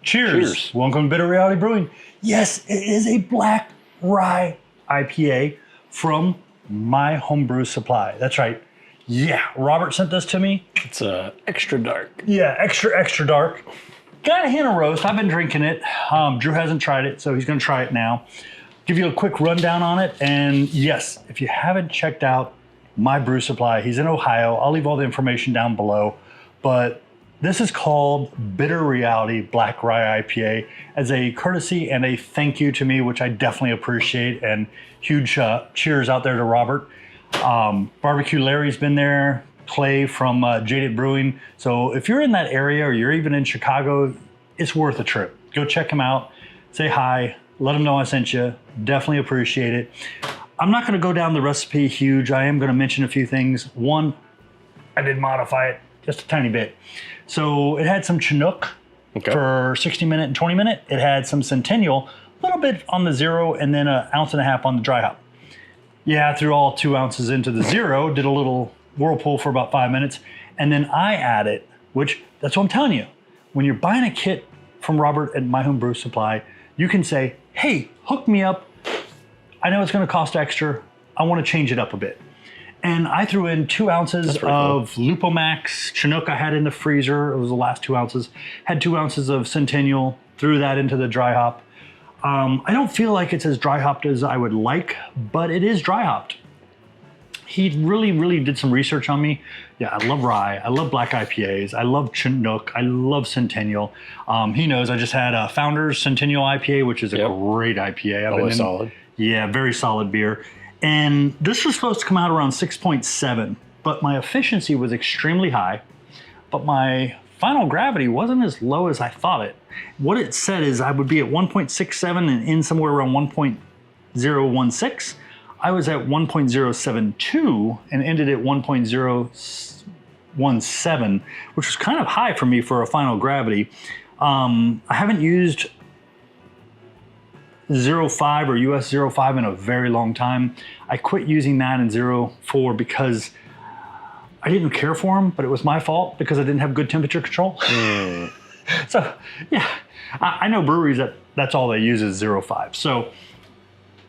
Cheers. Cheers. Welcome to Bitter Reality Brewing. Yes, it is a Black Rye IPA from My Brew Supply. That's right. Yeah, Robert sent this to me. It's extra dark. Yeah, extra dark. Got a hint of roast. I've been drinking it. Drew hasn't tried it, so he's going to try it now. Give you a quick rundown on it. And yes, if you haven't checked out My Brew Supply, he's in Ohio. I'll leave all the information down below. But this is called Bitter Reality Black Rye IPA as a courtesy and a thank you to me, which I definitely appreciate. And huge cheers out there to Robert. Barbecue Larry's been there. Clay from Jaded Brewing. So if you're in that area or you're even in Chicago, it's worth a trip. Go check him out. Say hi. Let him know I sent you. Definitely appreciate it. I'm not going to go down the recipe huge. I am going to mention a few things. One, I did modify it just a tiny bit. So it had some Chinook for 60-minute and 20-minute. It had some Centennial, a little bit on the zero, and then 1.5 ounces on the dry hop. Yeah, I threw all 2 ounces into the zero, did a little whirlpool for about 5 minutes, and then I added, which that's what I'm telling you. When you're buying a kit from Robert at My Brew Supply, you can say, hey, hook me up. I know it's going to cost extra. I want to change it up a bit. And I threw in 2 ounces of Lupo Max Chinook I had in the freezer. It was the last 2 ounces. Had 2 ounces of Centennial, threw that into the dry hop. I don't feel like it's as dry hopped as I would like, but it is dry hopped. He really did some research on me. Yeah, I love rye. I love black IPAs. I love Chinook. I love Centennial. He knows I just had a Founders Centennial IPA, which is a great IPA. Always solid. Yeah, very solid beer. And this was supposed to come out around 6.7, but my efficiency was extremely high, but my final gravity wasn't as low as I thought it. What it said is I would be at 1.67 and in somewhere around 1.016. I was at 1.072 and ended at 1.017, which was kind of high for me for a final gravity. I haven't used 0.5 or US 0.5 in a very long time. I quit using that in 0.4 because I didn't care for them, but it was my fault because I didn't have good temperature control. So yeah, I know breweries that's all they use is 0.5. So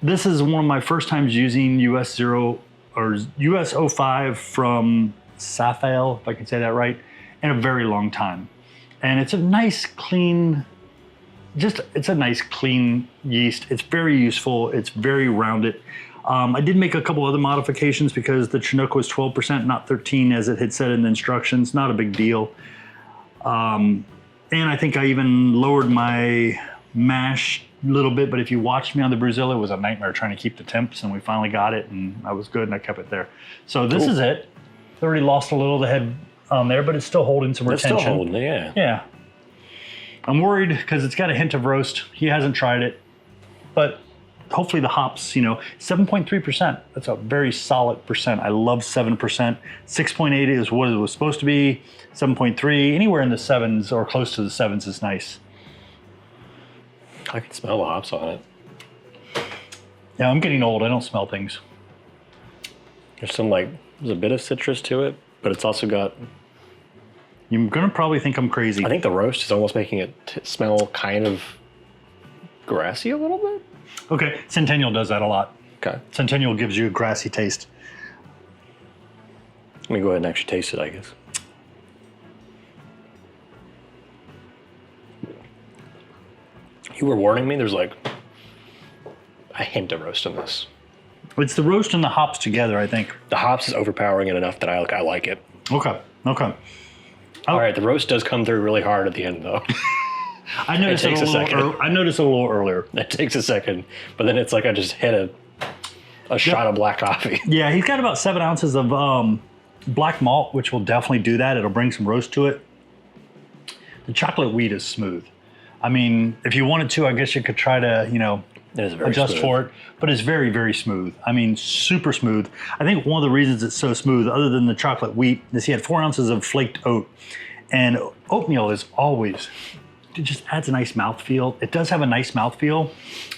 this is one of my first times using US 0 or US 0.5 from Safale, if I can say that right, in a very long time. And it's a nice clean, it's a nice clean yeast. It's very useful. It's very rounded. I did make a couple other modifications because the Chinook was 12%, not 13 as it had said in the instructions. Not a big deal. And I think I even lowered my mash a little bit, but if you watched me on the Brewzilla, it was a nightmare trying to keep the temps, and we finally got it, and I was good, and I kept it there. So this is it. It's already lost a little of the head on there, but it's still holding some retention. It's still holding, yeah. Yeah. I'm worried because it's got a hint of roast. He hasn't tried it, but hopefully the hops, 7.3%. That's a very solid percent. I love 7%. 6.8 is what it was supposed to be. 7.3, anywhere in the sevens or close to the sevens is nice. I can smell the hops on it. Yeah, I'm getting old. I don't smell things. There's a bit of citrus to it, but it's also got... You're going to probably think I'm crazy. I think the roast is almost making it smell kind of grassy a little bit. Okay, Centennial does that a lot. Okay. Centennial gives you a grassy taste. Let me go ahead and actually taste it, I guess. You were warning me, there's like a hint of roast in this. It's the roast and the hops together, I think. The hops is overpowering it enough that I like it. Okay. All right, the roast does come through really hard at the end, though. I noticed it a little earlier. It takes a second, but then it's like I just hit a shot of black coffee. Yeah, he's got about 7 ounces of black malt, which will definitely do that. It'll bring some roast to it. The chocolate wheat is smooth. I mean, if you wanted to, I guess you could try to, adjust for it, but it's very, very smooth. I mean, super smooth. I think one of the reasons it's so smooth, other than the chocolate wheat, is he had 4 ounces of flaked oat. And oatmeal is always, it just adds a nice mouthfeel. It does have a nice mouthfeel.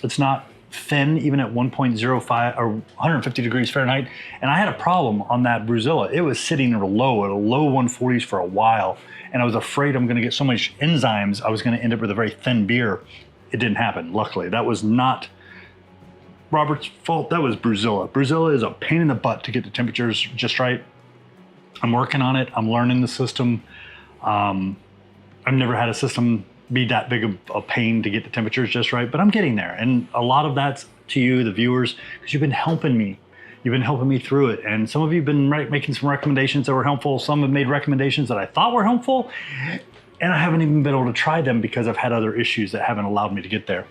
It's not thin, even at 1.05 or 150 degrees Fahrenheit. And I had a problem on that Brewzilla. It was sitting low at a low 140s for a while. and I was afraid I'm going to get so much enzymes, I was going to end up with a very thin beer. It didn't happen, luckily. That was not Robert's fault. That was Brewzilla. Brewzilla is a pain in the butt to get the temperatures just right. I'm working on it. I'm learning the system. I've never had a system be that big of a pain to get the temperatures just right, but I'm getting there. And a lot of that's to you, the viewers, because you've been helping me. You've been helping me through it. And some of you have been making some recommendations that were helpful. Some have made recommendations that I thought were helpful. And I haven't even been able to try them because I've had other issues that haven't allowed me to get there.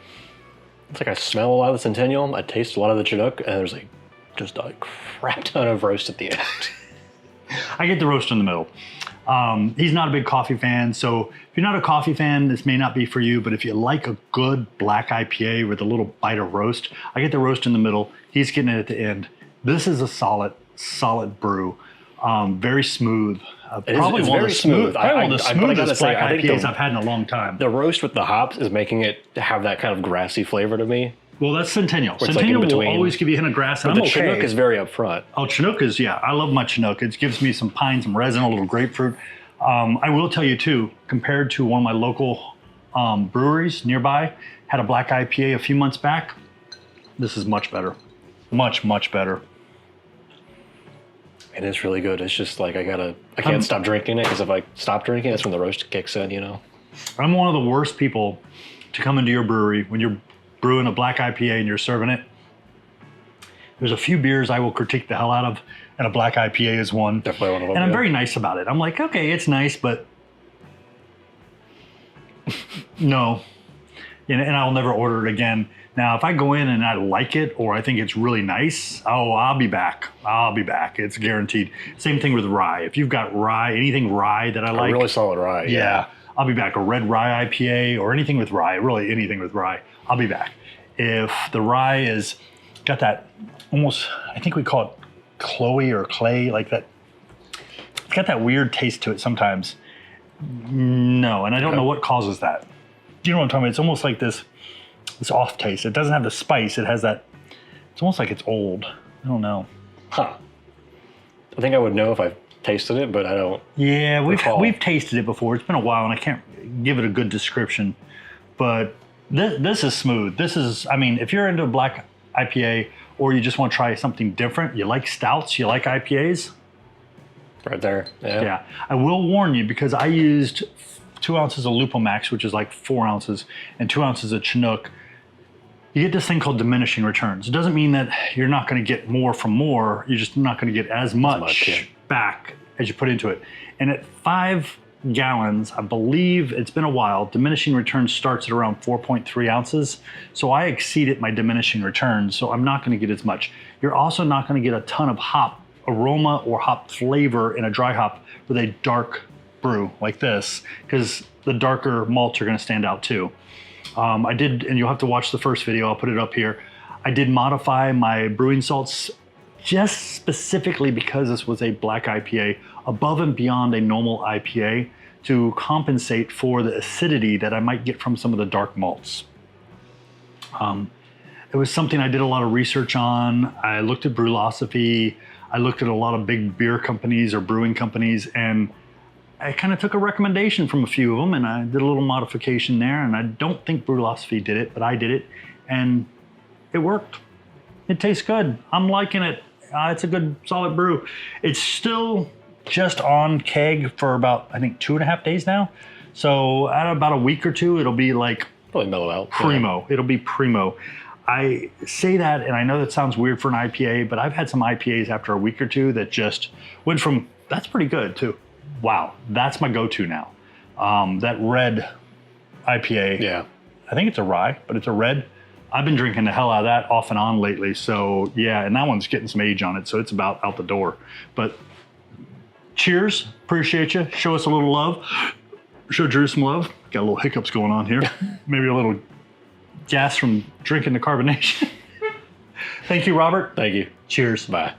It's like I smell a lot of the Centennial, I taste a lot of the Chinook, and there's like just a crap ton of roast at the end. I get the roast in the middle. He's not a big coffee fan, so if you're not a coffee fan, this may not be for you, but if you like a good black IPA with a little bite of roast, I get the roast in the middle. He's getting it at the end. This is a solid brew. Very smooth. Probably one of the smoothest black IPAs I've had in a long time. The roast with the hops is making it have that kind of grassy flavor to me. Well, that's Centennial. Centennial will always give you a hint of grass, and but I'm the okay. Chinook is very upfront. Oh, Chinook is, yeah, I love my Chinook. It gives me some pine, some resin, a little grapefruit. I will tell you too, compared to one of my local breweries nearby, had a black IPA a few months back. This is much better. Much, much better. It is really good. It's just like I can't stop drinking it, because if I stop drinking, that's when the roast kicks in, you know? I'm one of the worst people to come into your brewery when you're brewing a black IPA and you're serving it. There's a few beers I will critique the hell out of, and a black IPA is one. Definitely one of them. And I'm very nice about it. I'm like, okay, it's nice, but no. And I'll never order it again. Now, if I go in and I like it, or I think it's really nice, oh, I'll be back. I'll be back. It's guaranteed. Same thing with rye. If you've got rye, anything rye that I like. A really solid rye. Yeah. I'll be back. A red rye IPA or anything with rye, really anything with rye, I'll be back. If the rye is got that almost, I think we call it chloe or clay, like that. It's got that weird taste to it sometimes. No, and I don't know what causes that. You know what I'm talking about? It's almost like this off taste. It doesn't have the spice. It has that, it's almost like it's old. I don't know. Huh. I think I would know if I tasted it, but I don't. Yeah, we've tasted it before. It's been a while, and I can't give it a good description. But this is smooth. This is, I mean, if you're into a black IPA or you just want to try something different, you like stouts, you like IPAs. Right there. Yeah. Yeah. I will warn you, because I used 2 ounces of Lupomax, which is like 4 ounces, and 2 ounces of Chinook. You get this thing called diminishing returns. It doesn't mean that you're not going to get more from more. You're just not going to get as much back as you put into it. And at 5 gallons, I believe, it's been a while, diminishing returns starts at around 4.3 ounces. So I exceeded my diminishing returns, so I'm not going to get as much. You're also not going to get a ton of hop aroma or hop flavor in a dry hop with a dark brew like this, because the darker malts are going to stand out too. I did, and you'll have to watch the first video, I'll put it up here. I did modify my brewing salts just specifically because this was a black IPA, above and beyond a normal IPA, to compensate for the acidity that I might get from some of the dark malts. It was something I did a lot of research on. I looked at Brewlosophy. I looked at a lot of big beer companies or brewing companies, and I kind of took a recommendation from a few of them, and I did a little modification there, and I don't think Brewlosophy did it, but I did it, and it worked. It tastes good. I'm liking it. It's a good, solid brew. It's still just on keg for about, I think, 2.5 days now. So at about a week or two, it'll be like probably mellow out. Primo. Yeah. It'll be primo. I say that, and I know that sounds weird for an IPA, but I've had some IPAs after a week or two that just went from, that's pretty good, to, wow, that's my go-to now. That red IPA, yeah, I think it's a rye, but it's a red. I've been drinking the hell out of that off and on lately. So yeah, and that one's getting some age on it, so it's about out the door. But cheers, appreciate you. Show us a little love. Show Drew some love. Got a little hiccups going on here. Maybe a little gas from drinking the carbonation. Thank you, Robert. Thank you. Cheers. Bye.